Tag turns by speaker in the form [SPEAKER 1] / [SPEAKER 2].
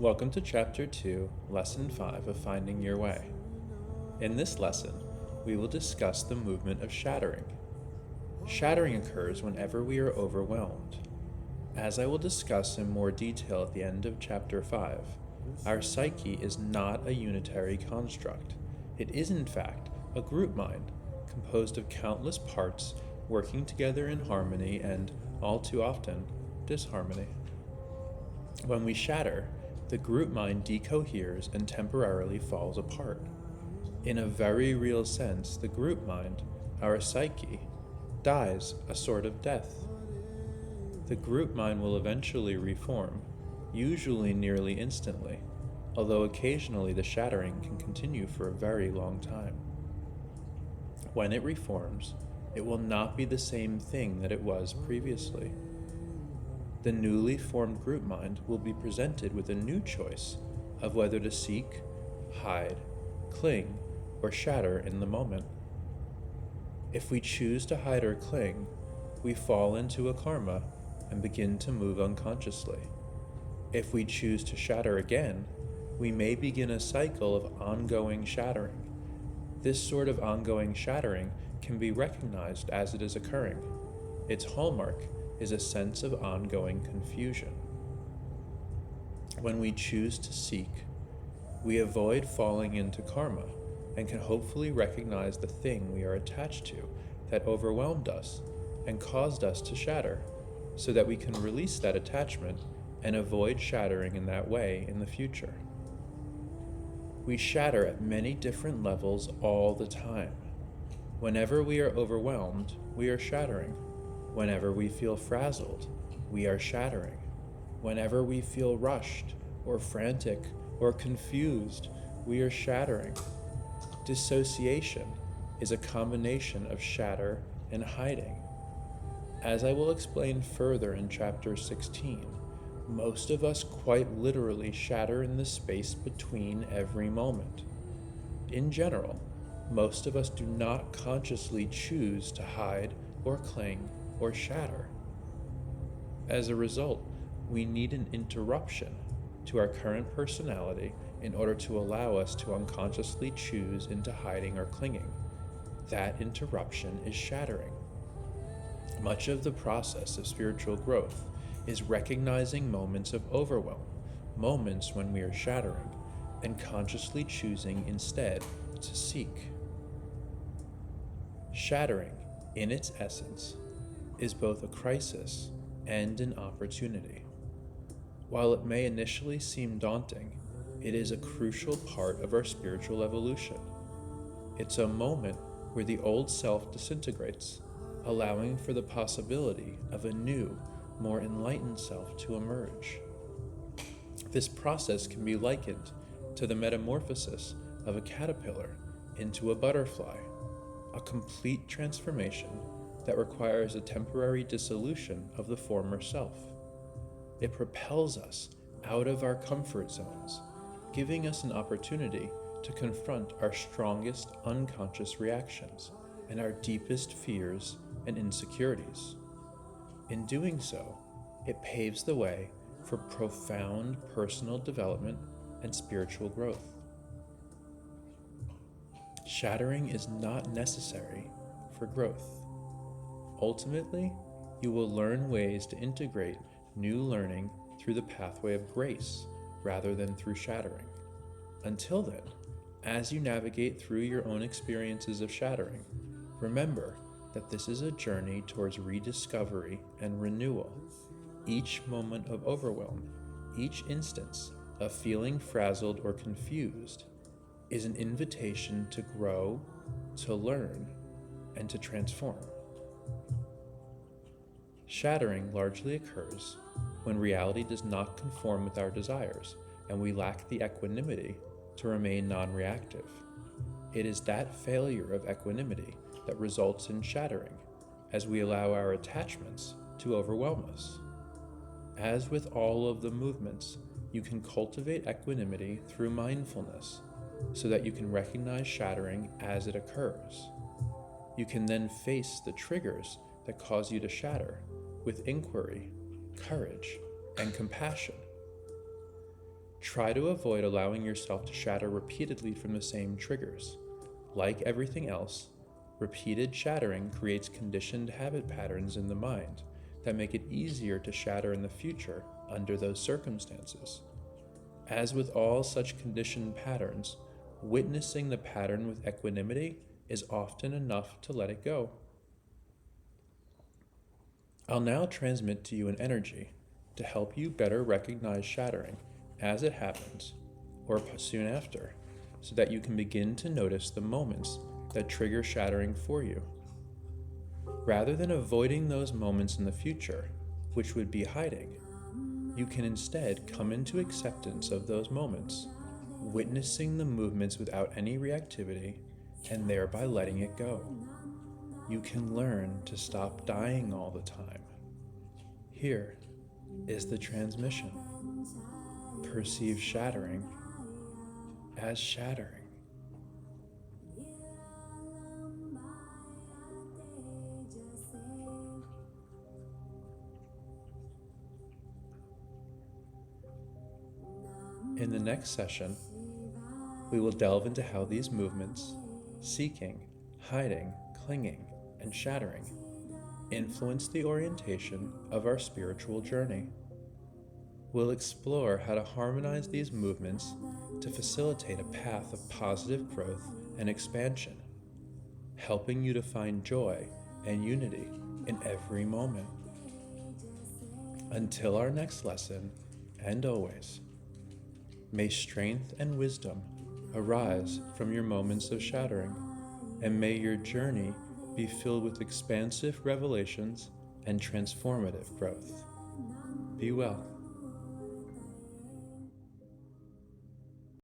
[SPEAKER 1] Welcome to Chapter 2, Lesson 5 of Finding Your Way. In this lesson, we will discuss the movement of shattering. Shattering occurs whenever we are overwhelmed. As I will discuss in more detail at the end of Chapter 5, our psyche is not a unitary construct. It is, in fact, a group mind composed of countless parts working together in harmony and, all too often, disharmony. When we shatter, the group mind decoheres and temporarily falls apart. In a very real sense, the group mind, our psyche, dies a sort of death. The group mind will eventually reform, usually nearly instantly, although occasionally the shattering can continue for a very long time. When it reforms, it will not be the same thing that it was previously. The newly formed group mind will be presented with a new choice of whether to seek, hide, cling, or shatter in the moment. If we choose to hide or cling, we fall into a karma and begin to move unconsciously. If we choose to shatter again, we may begin a cycle of ongoing shattering. This sort of ongoing shattering can be recognized as it is occurring. Its hallmark is a sense of ongoing confusion. When we choose to seek, we avoid falling into karma and can hopefully recognize the thing we are attached to that overwhelmed us and caused us to shatter, so that we can release that attachment and avoid shattering in that way in the future. We shatter at many different levels all the time. Whenever we are overwhelmed, we are shattering. Whenever we feel frazzled, we are shattering. Whenever we feel rushed or frantic or confused, we are shattering. Dissociation is a combination of shatter and hiding. As I will explain further in Chapter 16, most of us quite literally shatter in the space between every moment. In general, most of us do not consciously choose to hide or cling or shatter. As a result, we need an interruption to our current personality in order to allow us to unconsciously choose into hiding or clinging. That interruption is shattering. Much of the process of spiritual growth is recognizing moments of overwhelm, moments when we are shattering, and consciously choosing instead to seek. Shattering, in its essence, is both a crisis and an opportunity. While it may initially seem daunting, it is a crucial part of our spiritual evolution. It's a moment where the old self disintegrates, allowing for the possibility of a new, more enlightened self to emerge. This process can be likened to the metamorphosis of a caterpillar into a butterfly, a complete transformation that requires a temporary dissolution of the former self. It propels us out of our comfort zones, giving us an opportunity to confront our strongest unconscious reactions and our deepest fears and insecurities. In doing so, it paves the way for profound personal development and spiritual growth. Shattering is not necessary for growth. Ultimately, you will learn ways to integrate new learning through the pathway of grace rather than through shattering. Until then, as you navigate through your own experiences of shattering, remember that this is a journey towards rediscovery and renewal. Each moment of overwhelm, each instance of feeling frazzled or confused, is an invitation to grow, to learn, and to transform. Shattering largely occurs when reality does not conform with our desires and we lack the equanimity to remain non-reactive. It is that failure of equanimity that results in shattering as we allow our attachments to overwhelm us. As with all of the movements, you can cultivate equanimity through mindfulness so that you can recognize shattering as it occurs. You can then face the triggers that cause you to shatter with inquiry, courage, and compassion. Try to avoid allowing yourself to shatter repeatedly from the same triggers. Like everything else, repeated shattering creates conditioned habit patterns in the mind that make it easier to shatter in the future under those circumstances. As with all such conditioned patterns, witnessing the pattern with equanimity is often enough to let it go. I'll now transmit to you an energy to help you better recognize shattering as it happens or soon after, so that you can begin to notice the moments that trigger shattering for you. Rather than avoiding those moments in the future, which would be hiding, you can instead come into acceptance of those moments, witnessing the movements without any reactivity and thereby letting it go. You can learn to stop dying all the time. Here is the transmission. Perceive shattering as shattering. In the next session, we will delve into how these movements, seeking, hiding, clinging, and shattering, influence the orientation of our spiritual journey. We'll explore how to harmonize these movements to facilitate a path of positive growth and expansion, helping you to find joy and unity in every moment. Until our next lesson, and always, may strength and wisdom arise from your moments of shattering, and may your journey be filled with expansive revelations and transformative growth. Be well.